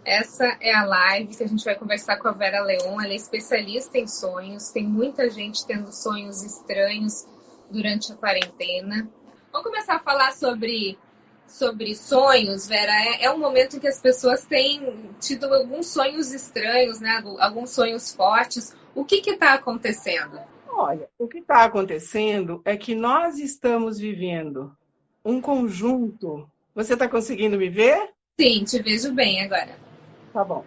Essa é a live que a gente vai conversar com a Vera Leon. Ela é especialista em sonhos. Tem muita gente tendo sonhos estranhos durante a quarentena. Vamos começar a falar sobre sonhos, Vera. É um momento em que as pessoas têm tido alguns sonhos estranhos, né? Alguns sonhos fortes. O que está acontecendo? Olha, o que está acontecendo é que nós estamos vivendo um conjunto. Você está conseguindo me ver? Sim, te vejo bem agora. Tá bom.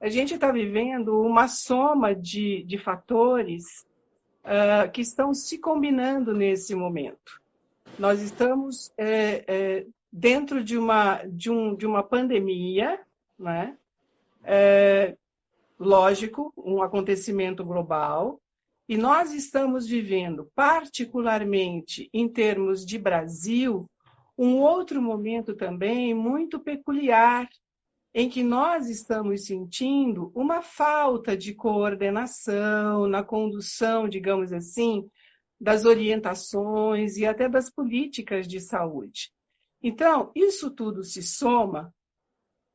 A gente está vivendo uma soma de fatores que estão se combinando nesse momento. Nós estamos dentro de uma pandemia, né? Lógico, um acontecimento global, e nós estamos vivendo, particularmente em termos de Brasil, um outro momento também muito peculiar, em que nós estamos sentindo uma falta de coordenação na condução, digamos assim, das orientações e até das políticas de saúde. Então, isso tudo se soma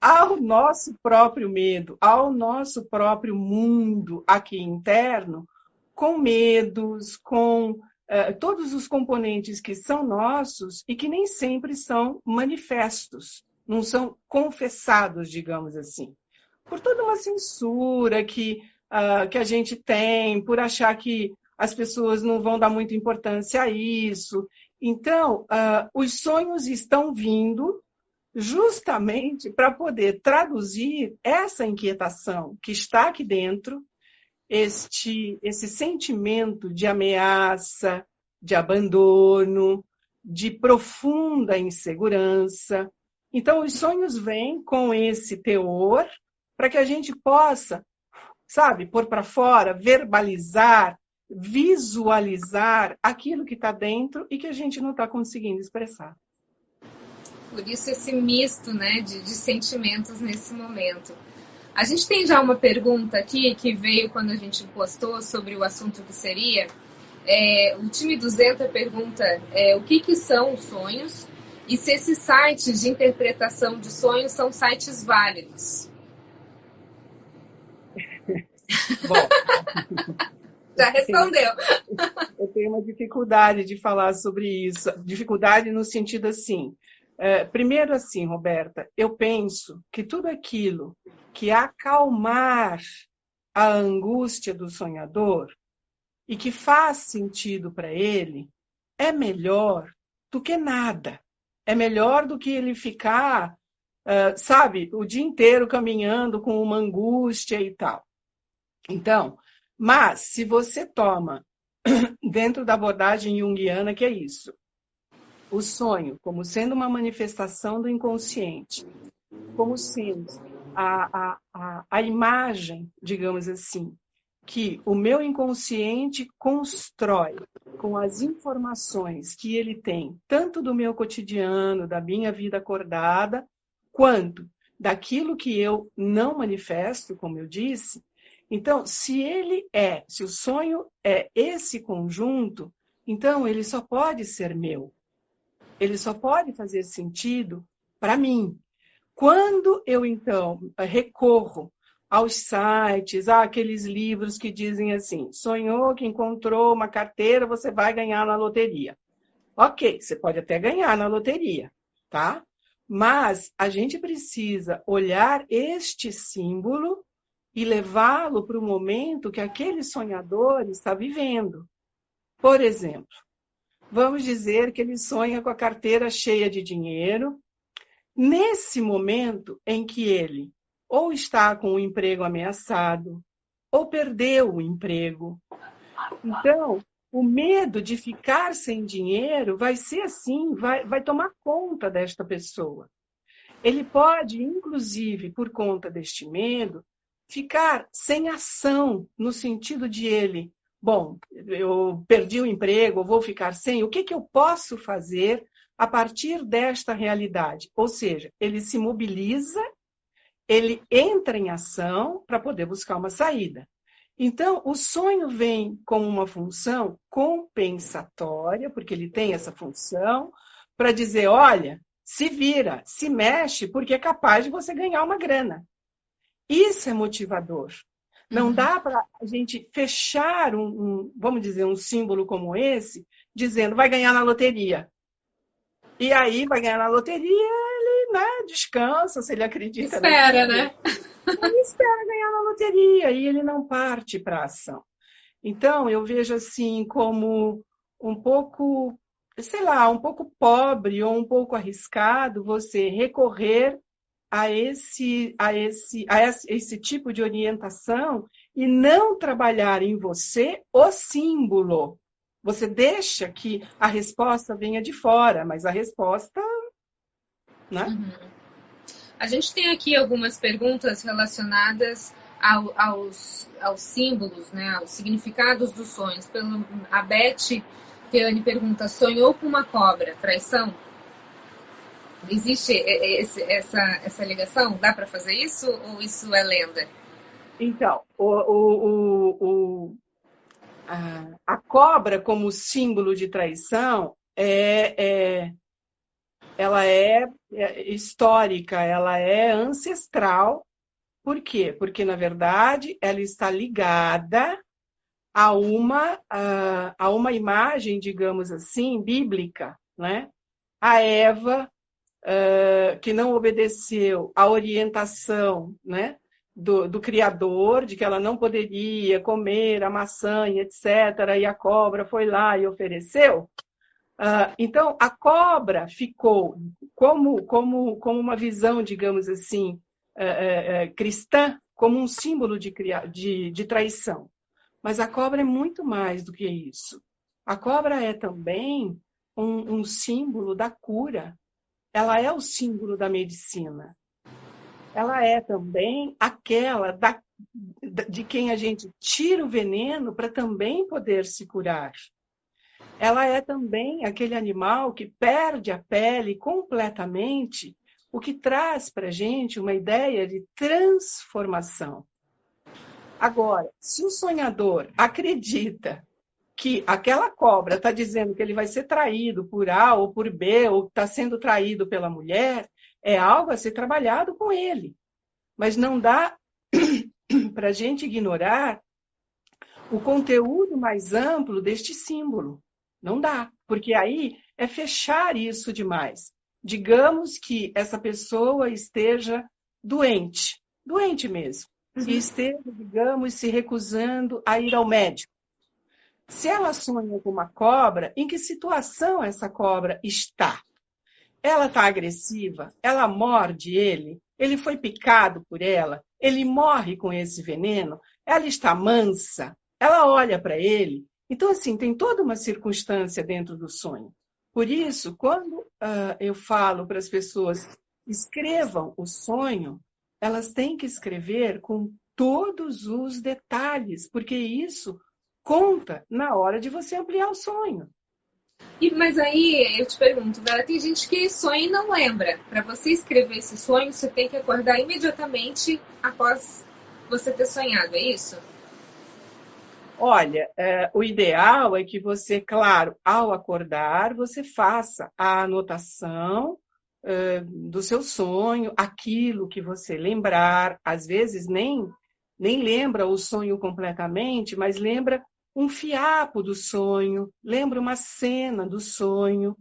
ao nosso próprio medo, ao nosso próprio mundo aqui interno, com medos, com todos os componentes que são nossos e que nem sempre são manifestos, não são confessados, digamos assim. Por toda uma censura que a gente tem, por achar que as pessoas não vão dar muita importância a isso. Então, os sonhos estão vindo justamente para poder traduzir essa inquietação que está aqui dentro, esse sentimento de ameaça, de abandono, de profunda insegurança. Então, os sonhos vêm com esse teor para que a gente possa, sabe, pôr para fora, verbalizar, visualizar aquilo que está dentro e que a gente não está conseguindo expressar. Por isso esse misto, né, de sentimentos nesse momento. A gente tem já uma pergunta aqui que veio quando a gente postou sobre o assunto que seria. O time do Zenta pergunta o que são os sonhos e se esses sites de interpretação de sonhos são sites válidos. Bom, Já respondeu. eu tenho uma dificuldade de falar sobre isso. Dificuldade no sentido assim. Primeiro assim, Roberta, eu penso que tudo aquilo que acalmar a angústia do sonhador e que faz sentido para ele é melhor do que nada. É melhor do que ele ficar, sabe, o dia inteiro caminhando com uma angústia e tal. Então, mas se você toma dentro da abordagem junguiana, que é isso, o sonho como sendo uma manifestação do inconsciente, como sendo a imagem, digamos assim, que o meu inconsciente constrói com as informações que ele tem, tanto do meu cotidiano, da minha vida acordada, quanto daquilo que eu não manifesto, como eu disse. Então, se o sonho é esse conjunto, então ele só pode ser meu. Ele só pode fazer sentido para mim. Quando eu, então, recorro aos sites, àqueles livros que dizem assim, sonhou que encontrou uma carteira, você vai ganhar na loteria. Ok, você pode até ganhar na loteria, tá? Mas a gente precisa olhar este símbolo e levá-lo para o momento que aquele sonhador está vivendo. Por exemplo, vamos dizer que ele sonha com a carteira cheia de dinheiro. Nesse momento em que ele ou está com o emprego ameaçado, ou perdeu o emprego. Então, o medo de ficar sem dinheiro vai ser assim, vai tomar conta desta pessoa. Ele pode, inclusive, por conta deste medo, ficar sem ação, no sentido de ele, bom, eu perdi o emprego, eu vou ficar sem, o que eu posso fazer a partir desta realidade? Ou seja, ele se mobiliza, ele entra em ação para poder buscar uma saída. Então, o sonho vem com uma função compensatória, porque ele tem essa função, para dizer, olha, se vira, se mexe, porque é capaz de você ganhar uma grana. Isso é motivador. Não dá para a gente fechar vamos dizer, um símbolo como esse, dizendo vai ganhar na loteria. E aí vai ganhar na loteria, ele, né, descansa, se ele acredita Espera, naquilo. né? Ele espera ganhar na loteria e ele não parte para a ação. Então, eu vejo assim como um pouco, sei lá, um pouco pobre ou um pouco arriscado você recorrer a esse tipo de orientação e não trabalhar em você o símbolo. Você deixa que a resposta venha de fora, mas a resposta, né? A gente tem aqui algumas perguntas relacionadas aos símbolos, né, aos significados dos sonhos. A Beth Teane pergunta: sonhou com uma cobra, traição? Existe essa ligação? Dá para fazer isso ou isso é lenda? Então, a cobra como símbolo de traição ela é histórica, ela é ancestral. Por quê? Porque, na verdade, ela está ligada a uma imagem, digamos assim, bíblica, né? A Eva, que não obedeceu à orientação, né, do Criador, de que ela não poderia comer a maçã e etc., e a cobra foi lá e ofereceu. Então, a cobra ficou como uma visão, digamos assim, cristã, como um símbolo de traição. Mas a cobra é muito mais do que isso. A cobra é também um símbolo da cura. Ela é o símbolo da medicina. Ela é também aquela de quem a gente tira o veneno para também poder se curar. Ela é também aquele animal que perde a pele completamente, o que traz para a gente uma ideia de transformação. Agora, se o sonhador acredita que aquela cobra está dizendo que ele vai ser traído por A ou por B, ou está sendo traído pela mulher, é algo a ser trabalhado com ele. Mas não dá para a gente ignorar o conteúdo mais amplo deste símbolo. Não dá, porque aí é fechar isso demais. Digamos que essa pessoa esteja doente mesmo, e esteja, digamos, se recusando a ir ao médico. Se ela sonha com uma cobra, em que situação essa cobra está? Ela está agressiva? Ela morde ele? Ele foi picado por ela? Ele morre com esse veneno? Ela está mansa? Ela olha para ele? Então, assim, tem toda uma circunstância dentro do sonho. Por isso, quando eu falo para as pessoas escrevam o sonho, elas têm que escrever com todos os detalhes, porque isso conta na hora de você ampliar o sonho. Mas aí eu te pergunto, Vera, tem gente que sonha e não lembra. Para você escrever esse sonho, você tem que acordar imediatamente após você ter sonhado, é isso? Olha, o ideal é que você, claro, ao acordar, você faça a anotação do seu sonho, aquilo que você lembrar. Às vezes nem lembra o sonho completamente, mas lembra um fiapo do sonho, lembra uma cena do sonho.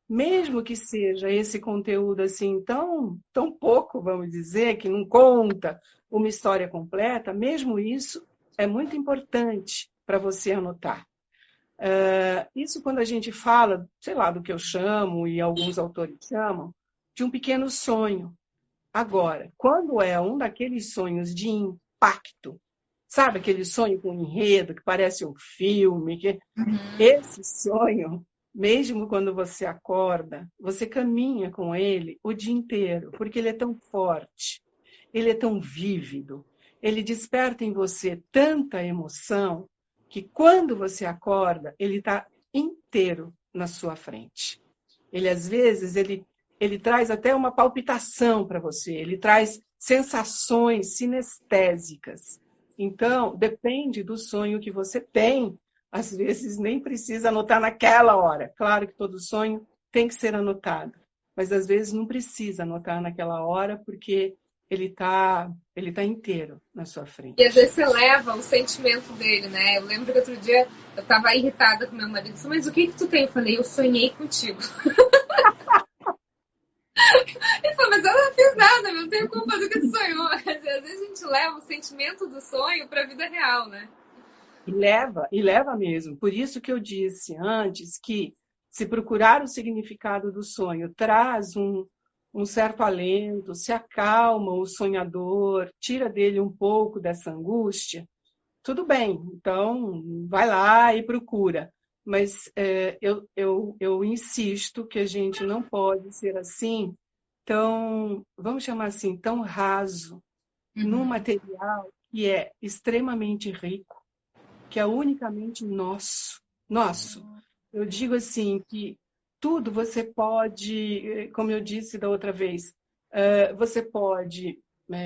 Mesmo que seja esse conteúdo assim tão pouco, vamos dizer, que não conta uma história completa, mesmo isso é muito importante para você anotar. Isso quando a gente fala, sei lá, do que eu chamo e alguns autores chamam, de um pequeno sonho. Agora, quando é um daqueles sonhos de impacto, sabe aquele sonho com enredo que parece um filme, esse sonho, mesmo quando você acorda, você caminha com ele o dia inteiro, porque ele é tão forte, ele é tão vívido, ele desperta em você tanta emoção que quando você acorda, ele está inteiro na sua frente. Ele, às vezes, ele traz até uma palpitação para você, ele traz sensações sinestésicas. Então, depende do sonho que você tem. Às vezes, nem precisa anotar naquela hora. Claro que todo sonho tem que ser anotado, mas às vezes não precisa anotar naquela hora, porque ele tá inteiro na sua frente. E às vezes você leva o sentimento dele, né? Eu lembro que outro dia eu estava irritada com meu marido, disse, mas o que tu tem? Eu falei, eu sonhei contigo. Ele falou, mas eu não fiz nada, eu não tenho como fazer o que tu sonhou. Às vezes a gente leva o sentimento do sonho para a vida real, né? E leva mesmo. Por isso que eu disse antes que se procurar o significado do sonho traz um certo alento, se acalma o sonhador, tira dele um pouco dessa angústia, tudo bem. Então, vai lá e procura. Mas eu insisto que a gente não pode ser assim, tão, vamos chamar assim, tão raso, num material que é extremamente rico, que é unicamente nosso. Nosso. Eu digo assim que tudo você pode, como eu disse da outra vez, você pode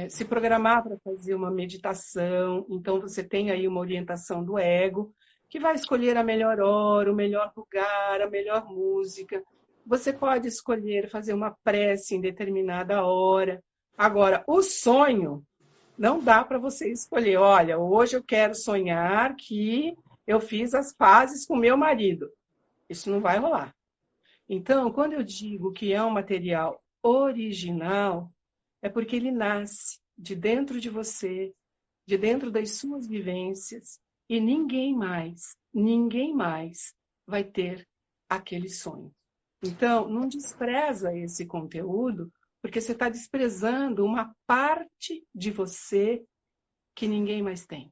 se programar para fazer uma meditação, então você tem aí uma orientação do ego, que vai escolher a melhor hora, o melhor lugar, a melhor música. Você pode escolher fazer uma prece em determinada hora. Agora, o sonho, não dá para você escolher. Olha, hoje eu quero sonhar que eu fiz as pazes com meu marido. Isso não vai rolar. Então, quando eu digo que é um material original, é porque ele nasce de dentro de você, de dentro das suas vivências, e ninguém mais vai ter aquele sonho. Então, não despreza esse conteúdo, porque você está desprezando uma parte de você que ninguém mais tem.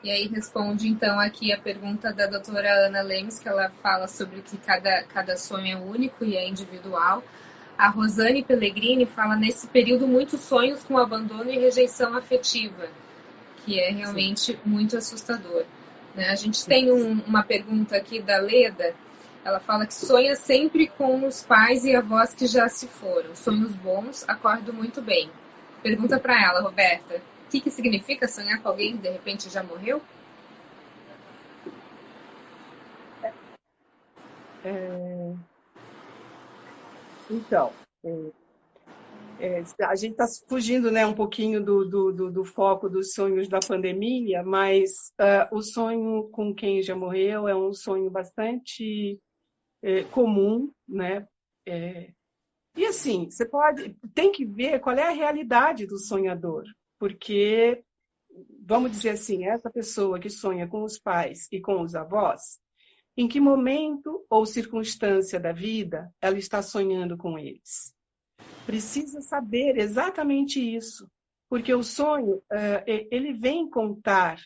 E aí responde, então, aqui a pergunta da doutora Ana Lemes, que ela fala sobre que cada sonho é único e é individual. A Rosane Pellegrini fala, nesse período, muitos sonhos com abandono e rejeição afetiva, que é realmente muito assustador. Né? A gente tem uma pergunta aqui da Leda, ela fala que sonha sempre com os pais e avós que já se foram. Sonhos bons, acordo muito bem. Pergunta para ela, Roberta, o que significa sonhar com alguém que de repente já morreu? Então, a gente está fugindo, né, um pouquinho do foco dos sonhos da pandemia, mas o sonho com quem já morreu é um sonho bastante comum, né? E assim, tem que ver qual é a realidade do sonhador, porque, vamos dizer assim, essa pessoa que sonha com os pais e com os avós, em que momento ou circunstância da vida ela está sonhando com eles? Precisa saber exatamente isso, porque o sonho, ele vem contar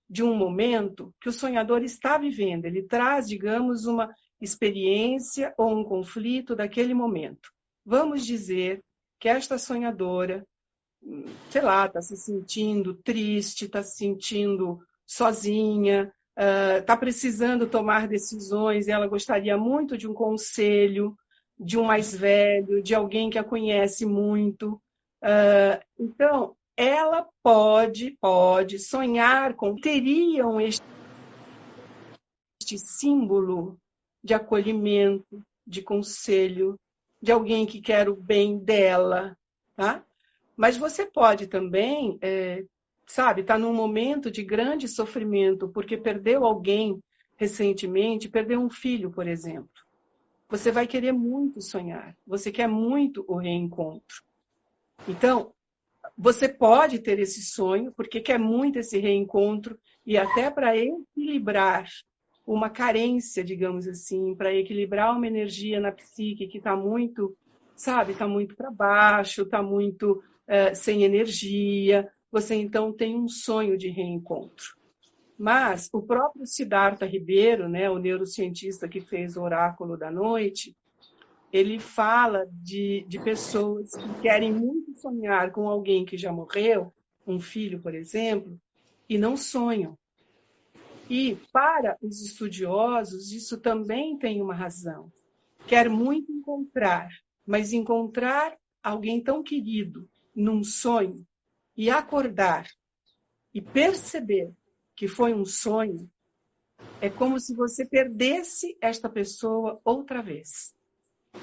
de um momento que o sonhador está vivendo, ele traz, digamos, uma experiência ou um conflito daquele momento. Vamos dizer que esta sonhadora, sei lá, está se sentindo triste, está se sentindo sozinha, está precisando tomar decisões e ela gostaria muito de um conselho, de um mais velho, de alguém que a conhece muito. Então, ela pode sonhar com... Teriam este símbolo de acolhimento, de conselho, de alguém que quer o bem dela, tá? Mas você pode também, estar num momento de grande sofrimento, porque perdeu alguém recentemente, perdeu um filho, por exemplo. Você vai querer muito sonhar, você quer muito o reencontro. Então, você pode ter esse sonho, porque quer muito esse reencontro, e até para equilibrar uma carência, digamos assim, para equilibrar uma energia na psique que está muito, está muito para baixo, está muito sem energia, você então tem um sonho de reencontro. Mas o próprio Siddhartha Ribeiro, né, o neurocientista que fez o Oráculo da Noite, ele fala de pessoas que querem muito sonhar com alguém que já morreu, um filho, por exemplo, e não sonham. E para os estudiosos, isso também tem uma razão. Quer muito encontrar, mas encontrar alguém tão querido num sonho e acordar e perceber que foi um sonho, é como se você perdesse esta pessoa outra vez.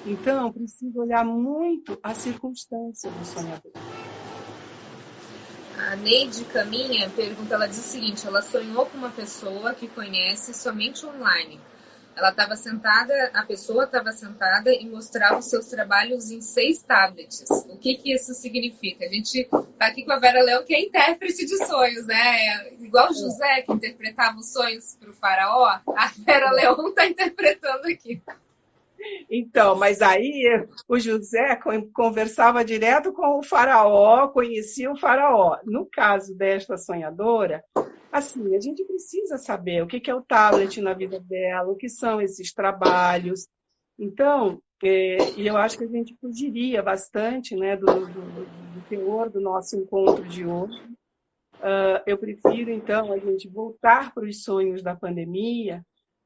Então, precisa olhar muito a circunstância do sonhador. A Neide Caminha pergunta, ela diz o seguinte, ela sonhou com uma pessoa que conhece somente online. Ela estava sentada, a pessoa estava sentada e mostrava os seus trabalhos em 6 tablets. O que isso significa? A gente está aqui com a Vera Leão, que é intérprete de sonhos, né? Igual o José, que interpretava os sonhos para o faraó, a Vera Leão está interpretando aqui. Então, mas aí o José conversava direto com o faraó, conhecia o faraó. No caso desta sonhadora, assim, a gente precisa saber o que é o tablet na vida dela, o que são esses trabalhos. Então, e eu acho que a gente fugiria bastante, né, do teor do nosso encontro de hoje. Eu prefiro, então, a gente voltar para os sonhos da pandemia,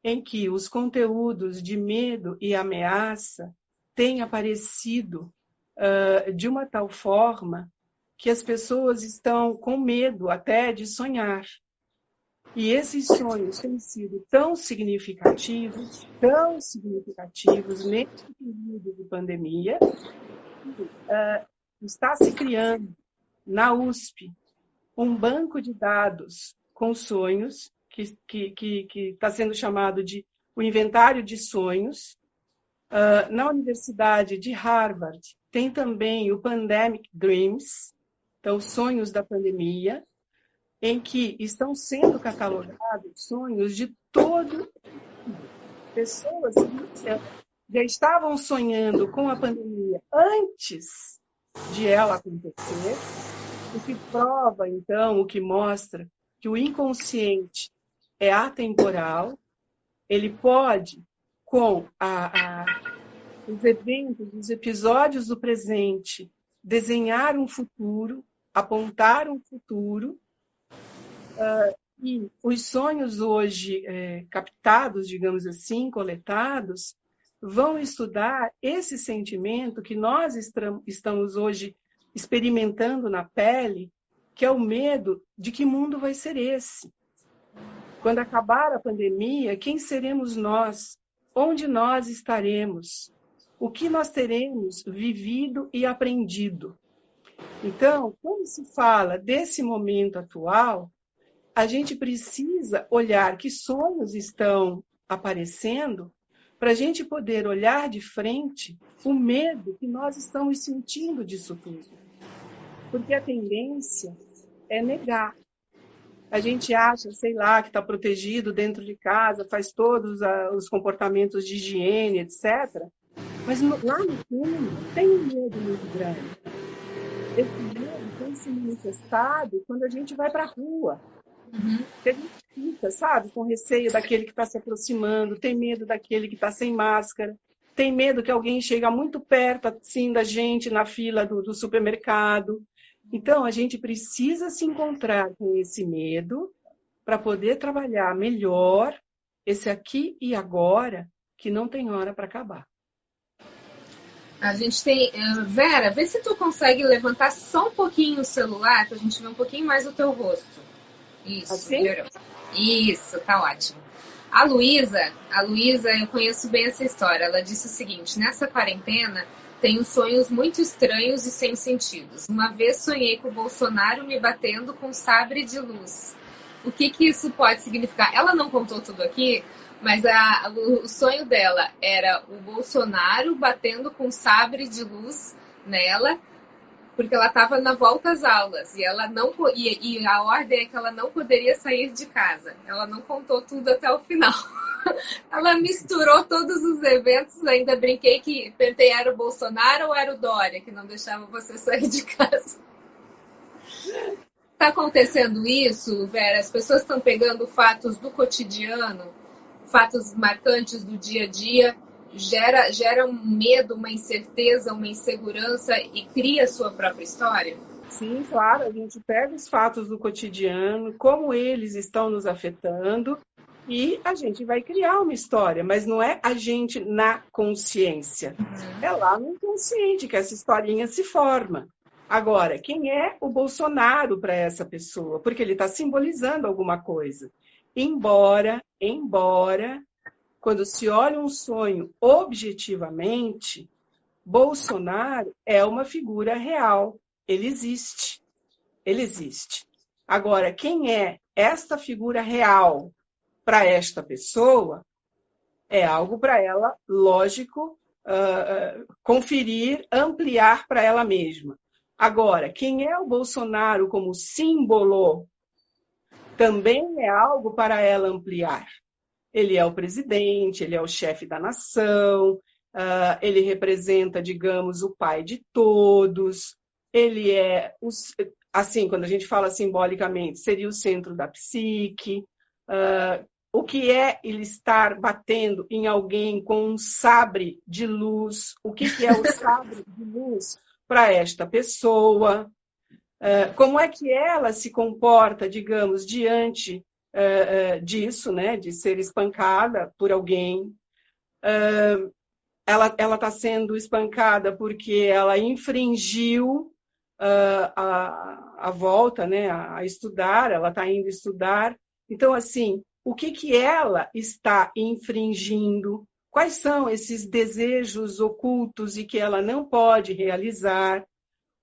em que os conteúdos de medo e ameaça têm aparecido de uma tal forma que as pessoas estão com medo até de sonhar. E esses sonhos têm sido tão significativos neste período de pandemia, está se criando na USP um banco de dados com sonhos, que está sendo chamado de o Inventário de Sonhos. Na Universidade de Harvard tem também o Pandemic Dreams, então sonhos da pandemia, em que estão sendo catalogados sonhos de todo pessoas que já estavam sonhando com a pandemia antes de ela acontecer, o que prova, então, o que mostra que o inconsciente é atemporal, ele pode, com os eventos, os episódios do presente, desenhar um futuro, apontar um futuro, e os sonhos hoje captados, digamos assim, coletados, vão estudar esse sentimento que nós estamos hoje experimentando na pele, que é o medo de que mundo vai ser esse. Quando acabar a pandemia, quem seremos nós? Onde nós estaremos? O que nós teremos vivido e aprendido? Então, quando se fala desse momento atual, a gente precisa olhar que sonhos estão aparecendo para a gente poder olhar de frente o medo que nós estamos sentindo disso tudo. Porque a tendência é negar. A gente acha, sei lá, que está protegido dentro de casa, faz todos os comportamentos de higiene, etc. Mas lá no fundo tem um medo muito grande. Esse medo tem se manifestado quando a gente vai para a rua. Que a gente fica, sabe, com receio daquele que está se aproximando, tem medo daquele que está sem máscara, tem medo que alguém chega muito perto assim da gente na fila do supermercado. Então, a gente precisa se encontrar com esse medo para poder trabalhar melhor esse aqui e agora, que não tem hora para acabar. A gente tem... Vera, vê se tu consegue levantar só um pouquinho o celular, para a gente ver um pouquinho mais o teu rosto. Isso, assim? Melhorou. Isso, tá ótimo. A Luísa, eu conheço bem essa história. Ela disse o seguinte, nessa quarentena, tenho sonhos muito estranhos e sem sentidos. Uma vez sonhei com o Bolsonaro me batendo com sabre de luz. O que isso pode significar? Ela não contou tudo aqui, mas o sonho dela era o Bolsonaro batendo com sabre de luz nela, porque ela estava na volta às aulas e ela não e a ordem é que ela não poderia sair de casa. Ela não contou tudo até o final. Ela misturou todos os eventos, ainda brinquei que perguntei, era o Bolsonaro ou era o Dória que não deixava você sair de casa. Está acontecendo isso, Vera? As pessoas estão pegando fatos do cotidiano, fatos marcantes do dia a dia, gera um medo, uma incerteza, uma insegurança e cria a sua própria história? Sim, claro, a gente pega os fatos do cotidiano, como eles estão nos afetando, e a gente vai criar uma história, mas não é a gente na consciência. É lá no inconsciente que essa historinha se forma. Agora, quem é o Bolsonaro para essa pessoa? Porque ele está simbolizando alguma coisa. Embora, quando se olha um sonho objetivamente, Bolsonaro é uma figura real, ele existe. ele existe. Agora, quem é esta figura real para esta pessoa é algo para ela, lógico, conferir, ampliar para ela mesma. Agora, quem é o Bolsonaro como símbolo também é algo para ela ampliar. Ele é o presidente, ele é o chefe da nação, ele representa, digamos, o pai de todos, ele é, assim, quando a gente fala simbolicamente, seria o centro da psique. O que é ele estar batendo em alguém com um sabre de luz? O que é o sabre de luz para esta pessoa? Como é que ela se comporta, digamos, diante disso, né, de ser espancada por alguém? Ela está sendo espancada porque ela infringiu a volta, né, a estudar, ela está indo estudar. Então, assim, o que ela está infringindo? Quais são esses desejos ocultos e que ela não pode realizar?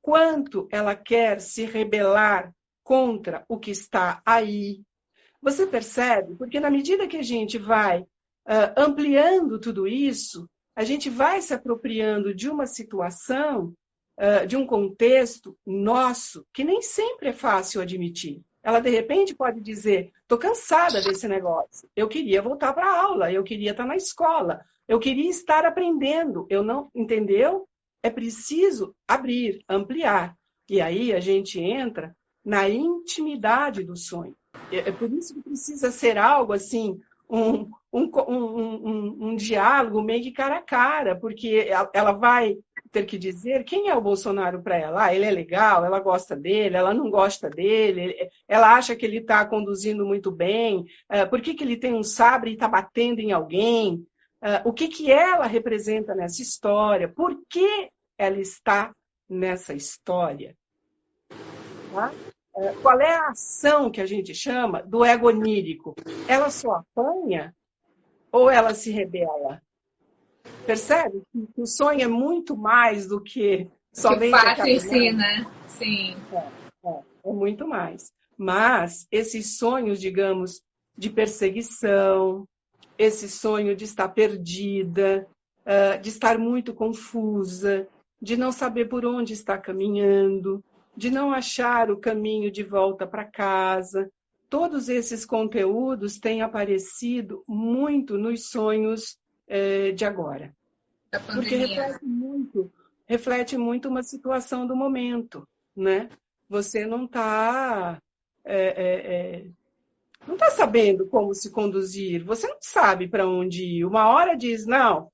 Quanto ela quer se rebelar contra o que está aí? Você percebe? Porque na medida que a gente vai ampliando tudo isso, a gente vai se apropriando de uma situação, de um contexto nosso, que nem sempre é fácil admitir. Ela, de repente, pode dizer: estou cansada desse negócio, eu queria voltar para a aula, eu queria estar na escola, eu queria estar aprendendo. Eu não, entendeu? É preciso abrir, ampliar. E aí a gente entra na intimidade do sonho. É por isso que precisa ser algo assim, um diálogo meio que cara a cara, porque ela vai ter que dizer quem é o Bolsonaro para ela. Ah, ele é legal, ela gosta dele, ela não gosta dele, ela acha que ele está conduzindo muito bem, por que ele tem um sabre e está batendo em alguém? O que ela representa nessa história? Por que ela está nessa história? Tá? Qual é a ação que a gente chama do ego onírico? Ela só apanha ou ela se rebela? Percebe que o sonho é muito mais do que somente o fato aquela em si, né? Sim. É muito mais. Mas esses sonhos, digamos, de perseguição, esse sonho de estar perdida, de estar muito confusa, de não saber por onde está caminhando, de não achar o caminho de volta para casa. Todos esses conteúdos têm aparecido muito nos sonhos de agora. Porque reflete muito uma situação do momento, né? Você não está não está sabendo como se conduzir, você não sabe para onde ir. Uma hora diz, não,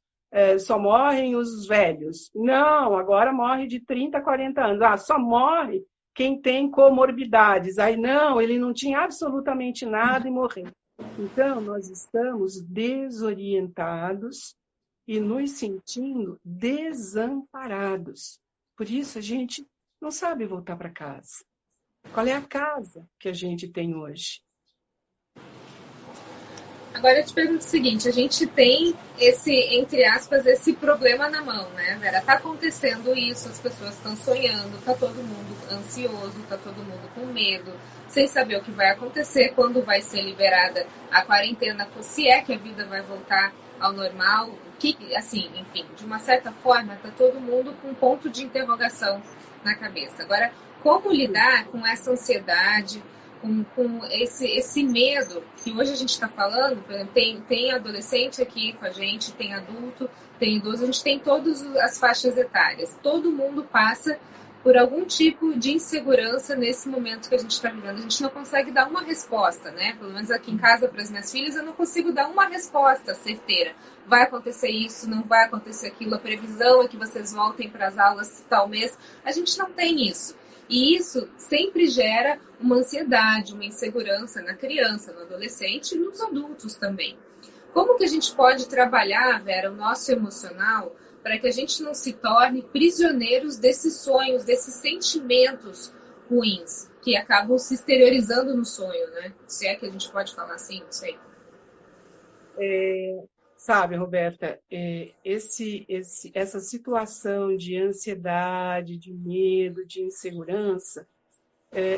só morrem os velhos. Não, agora morre de 30 a 40 anos. Ah, só morre quem tem comorbidades. Aí, não, ele não tinha absolutamente nada e morreu. Então, nós estamos desorientados e nos sentindo desamparados. Por isso, a gente não sabe voltar para casa. Qual é a casa que a gente tem hoje? Agora eu te pergunto o seguinte, a gente tem esse, entre aspas, esse problema na mão, né, Vera? Tá acontecendo isso, as pessoas estão sonhando, tá todo mundo ansioso, tá todo mundo com medo, sem saber o que vai acontecer, quando vai ser liberada a quarentena, se é que a vida vai voltar ao normal, que, assim, enfim, de uma certa forma, tá todo mundo com um ponto de interrogação na cabeça. Agora, como lidar com essa ansiedade, com esse medo que hoje a gente está falando? Tem adolescente aqui com a gente, tem adulto, tem idoso, a gente tem todas as faixas etárias. Todo mundo passa por algum tipo de insegurança nesse momento que a gente está vivendo. A gente não consegue dar uma resposta, né? Pelo menos aqui em casa, para as minhas filhas, eu não consigo dar uma resposta certeira. Vai acontecer isso, não vai acontecer aquilo, a previsão é que vocês voltem para as aulas tal mês. A gente não tem isso. E isso sempre gera uma ansiedade, uma insegurança na criança, no adolescente e nos adultos também. Como que a gente pode trabalhar, Vera, o nosso emocional para que a gente não se torne prisioneiros desses sonhos, desses sentimentos ruins que acabam se exteriorizando no sonho, né? Se é que a gente pode falar assim, não sei. Sabe, Roberta, essa situação de ansiedade, de medo, de insegurança,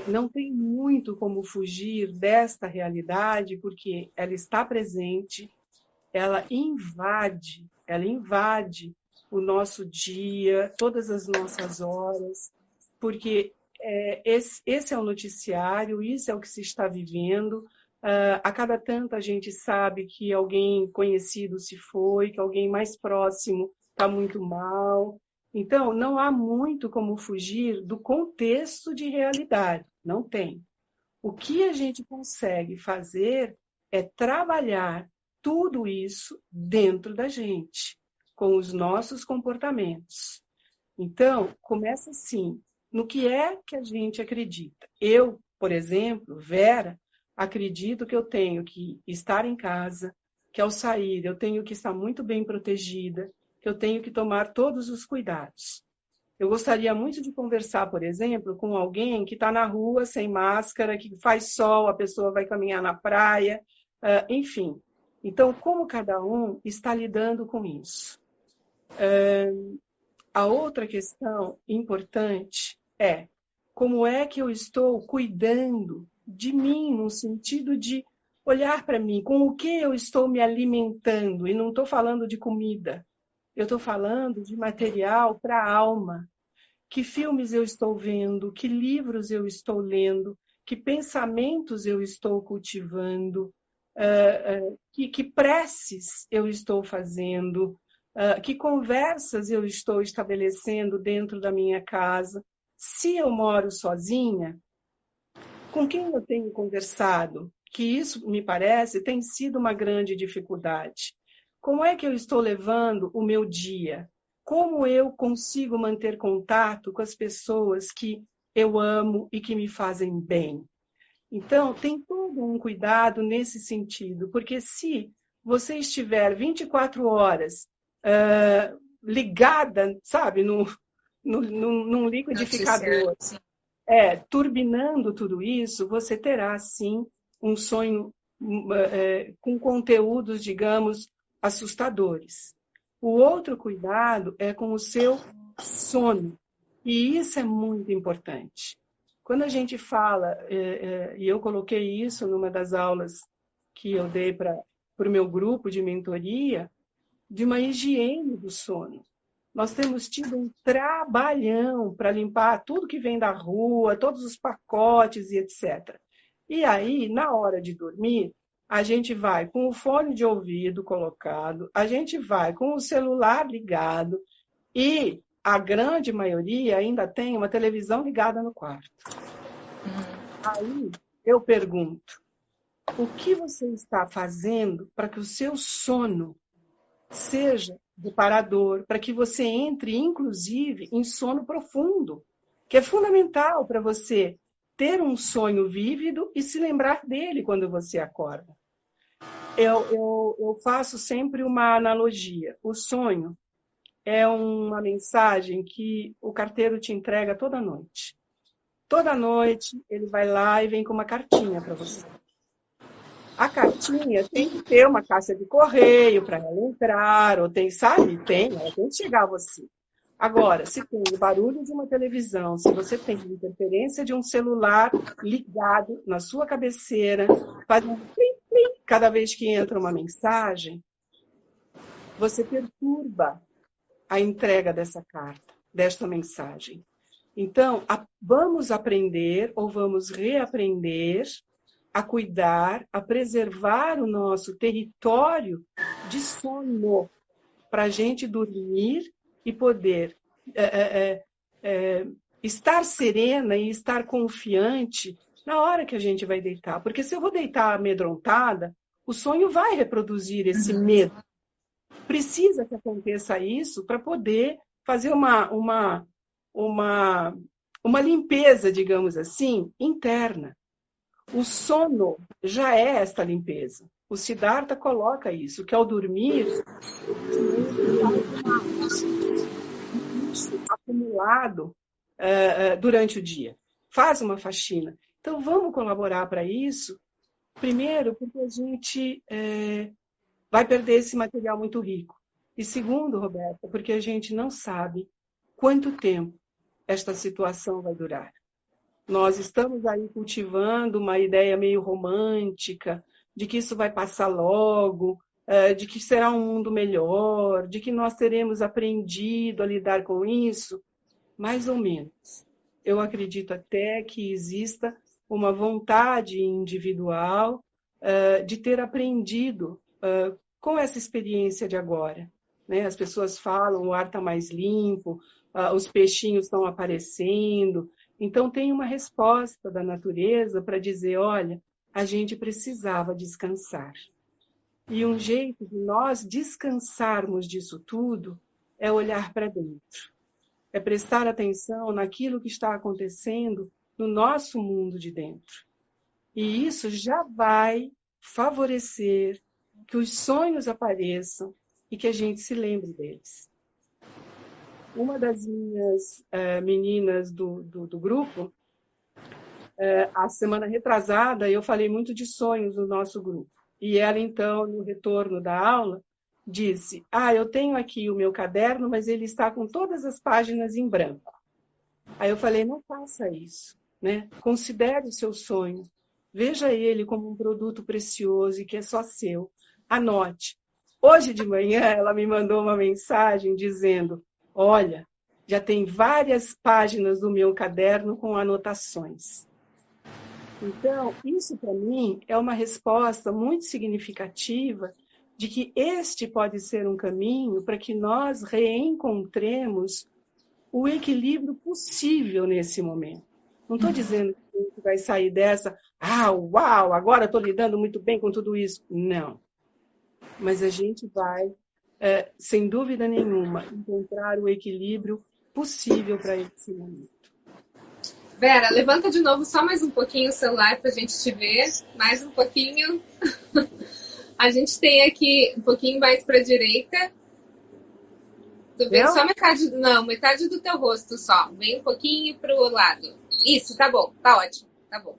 Não tem muito como fugir desta realidade, porque ela está presente, ela invade o nosso dia, todas as nossas horas, porque esse é o noticiário, isso é o que se está vivendo. A cada tanto a gente sabe que alguém conhecido se foi, que alguém mais próximo está muito mal. Então, não há muito como fugir do contexto de realidade, não tem. O que a gente consegue fazer é trabalhar tudo isso dentro da gente, com os nossos comportamentos. Então, começa assim, no que é que a gente acredita. Eu, por exemplo, Vera, acredito que eu tenho que estar em casa, que ao sair eu tenho que estar muito bem protegida, que eu tenho que tomar todos os cuidados. Eu gostaria muito de conversar, por exemplo, com alguém que está na rua sem máscara, que faz sol, a pessoa vai caminhar na praia, enfim. Então, como cada um está lidando com isso? A outra questão importante é como é que eu estou cuidando de mim, no sentido de olhar para mim, com o que eu estou me alimentando, e não estou falando de comida, eu estou falando de material para a alma. Que filmes eu estou vendo, que livros eu estou lendo, que pensamentos eu estou cultivando, que preces eu estou fazendo, que conversas eu estou estabelecendo dentro da minha casa. Se eu moro sozinha, com quem eu tenho conversado? Que isso, me parece, tem sido uma grande dificuldade. Como é que eu estou levando o meu dia? Como eu consigo manter contato com as pessoas que eu amo e que me fazem bem? Então, tem todo um cuidado nesse sentido, porque se você estiver 24 horas ligada, sabe, num liquidificador, turbinando tudo isso, você terá, sim, um sonho com conteúdos, digamos, assustadores. O outro cuidado é com o seu sono, e isso é muito importante. Quando a gente fala, e eu coloquei isso numa das aulas que eu dei para o meu grupo de mentoria, de uma higiene do sono. Nós temos tido um trabalhão para limpar tudo que vem da rua, todos os pacotes e etc. E aí, na hora de dormir, a gente vai com o fone de ouvido colocado, a gente vai com o celular ligado e a grande maioria ainda tem uma televisão ligada no quarto. Aí eu pergunto, o que você está fazendo para que o seu sono seja reparador, para que você entre, inclusive, em sono profundo, que é fundamental para você ter um sonho vívido e se lembrar dele quando você acorda. Eu faço sempre uma analogia. O sonho é uma mensagem que o carteiro te entrega toda noite. Toda noite ele vai lá e vem com uma cartinha para você. A cartinha tem que ter uma caixa de correio para ela entrar, ou tem, sabe? Ela tem que chegar a você. Agora, se tem o barulho de uma televisão, se você tem a interferência de um celular ligado na sua cabeceira, fazendo plim, plim, cada vez que entra uma mensagem, você perturba a entrega dessa carta, desta mensagem. Então, vamos aprender ou vamos reaprender a cuidar, a preservar o nosso território de sono, para a gente dormir e poder estar serena e estar confiante na hora que a gente vai deitar. Porque se eu vou deitar amedrontada, o sonho vai reproduzir esse medo. Precisa que aconteça isso para poder fazer uma limpeza, digamos assim, interna. O sono já é esta limpeza. O Siddhartha coloca isso, que ao dormir, acumulado durante o dia. Faz uma faxina. Então, vamos colaborar para isso, primeiro, porque a gente vai perder esse material muito rico. E segundo, Roberta, porque a gente não sabe quanto tempo esta situação vai durar. Nós estamos aí cultivando uma ideia meio romântica de que isso vai passar logo, de que será um mundo melhor, de que nós teremos aprendido a lidar com isso, mais ou menos. Eu acredito até que exista uma vontade individual de ter aprendido com essa experiência de agora. Né? As pessoas falam, o ar está mais limpo, os peixinhos estão aparecendo. Então, tem uma resposta da natureza para dizer, olha, a gente precisava descansar. E um jeito de nós descansarmos disso tudo é olhar para dentro. É prestar atenção naquilo que está acontecendo no nosso mundo de dentro. E isso já vai favorecer que os sonhos apareçam e que a gente se lembre deles. Uma das minhas meninas do grupo, a semana retrasada, eu falei muito de sonhos no nosso grupo. E ela, então, no retorno da aula, disse, eu tenho aqui o meu caderno, mas ele está com todas as páginas em branco. Aí eu falei, não faça isso, né? Considere o seu sonho, veja ele como um produto precioso e que é só seu. Anote. Hoje de manhã ela me mandou uma mensagem dizendo, olha, já tem várias páginas do meu caderno com anotações. Então, isso para mim é uma resposta muito significativa de que este pode ser um caminho para que nós reencontremos o equilíbrio possível nesse momento. Não estou dizendo que a gente vai sair dessa, uau, agora estou lidando muito bem com tudo isso. Não. Mas a gente vai, sem dúvida nenhuma, encontrar o equilíbrio possível para esse momento. Vera, levanta de novo só mais um pouquinho o celular para a gente te ver. Mais um pouquinho. A gente tem aqui um pouquinho mais para a direita. Tu vê só metade, não, metade do teu rosto só. Vem um pouquinho para o lado. Isso, tá bom, tá ótimo, tá bom.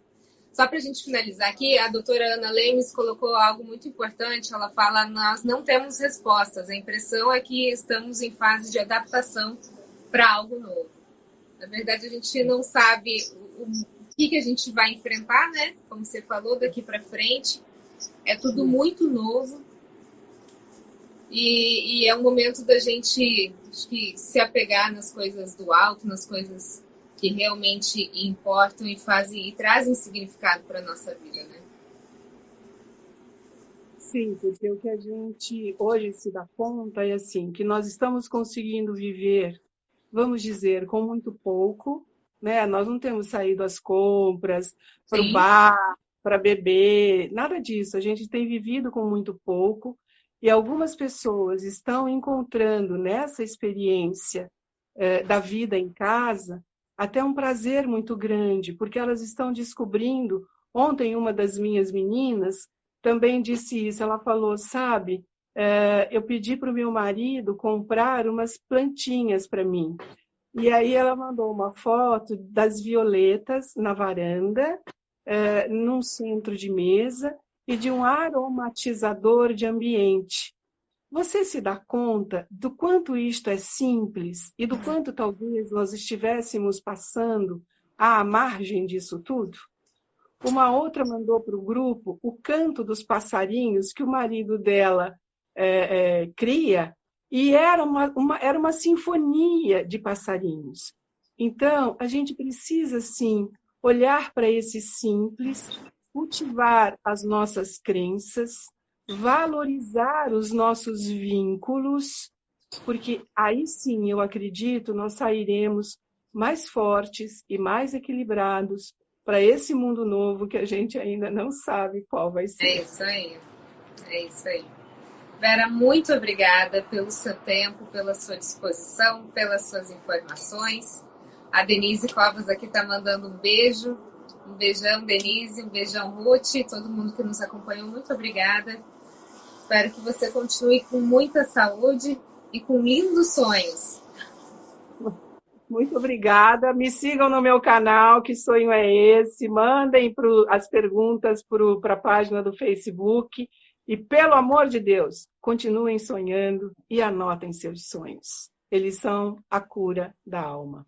Só para a gente finalizar aqui, a doutora Ana Lemes colocou algo muito importante. Ela fala, nós não temos respostas. A impressão é que estamos em fase de adaptação para algo novo. Na verdade, a gente não sabe o que a gente vai enfrentar, né? Como você falou, daqui para frente. É tudo muito novo. E é um momento da gente, acho que, se apegar nas coisas do alto, nas coisas que realmente importam e trazem significado para a nossa vida, né? Sim, porque o que a gente hoje se dá conta é assim, que nós estamos conseguindo viver, vamos dizer, com muito pouco, né? Nós não temos saído às compras, para o bar, para beber, nada disso. A gente tem vivido com muito pouco e algumas pessoas estão encontrando nessa experiência da vida em casa até um prazer muito grande, porque elas estão descobrindo. Ontem, uma das minhas meninas também disse isso. Ela falou, sabe, eu pedi para o meu marido comprar umas plantinhas para mim. E aí ela mandou uma foto das violetas na varanda, num centro de mesa, e de um aromatizador de ambiente. Você se dá conta do quanto isto é simples e do quanto talvez nós estivéssemos passando à margem disso tudo? Uma outra mandou para o grupo o canto dos passarinhos que o marido dela cria, e era uma sinfonia de passarinhos. Então, a gente precisa, sim, olhar para esse simples, cultivar as nossas crenças, valorizar os nossos vínculos, porque aí sim, eu acredito, nós sairemos mais fortes e mais equilibrados para esse mundo novo que a gente ainda não sabe qual vai ser. É isso aí. É isso aí. Vera, muito obrigada pelo seu tempo, pela sua disposição, pelas suas informações. A Denise Covas aqui está mandando um beijo. Um beijão, Denise. Um beijão, Ruth. Todo mundo que nos acompanhou, muito obrigada. Espero que você continue com muita saúde e com lindos sonhos. Muito obrigada. Me sigam no meu canal, Que Sonho é Esse? Mandem as perguntas para a página do Facebook. E, pelo amor de Deus, continuem sonhando e anotem seus sonhos. Eles são a cura da alma.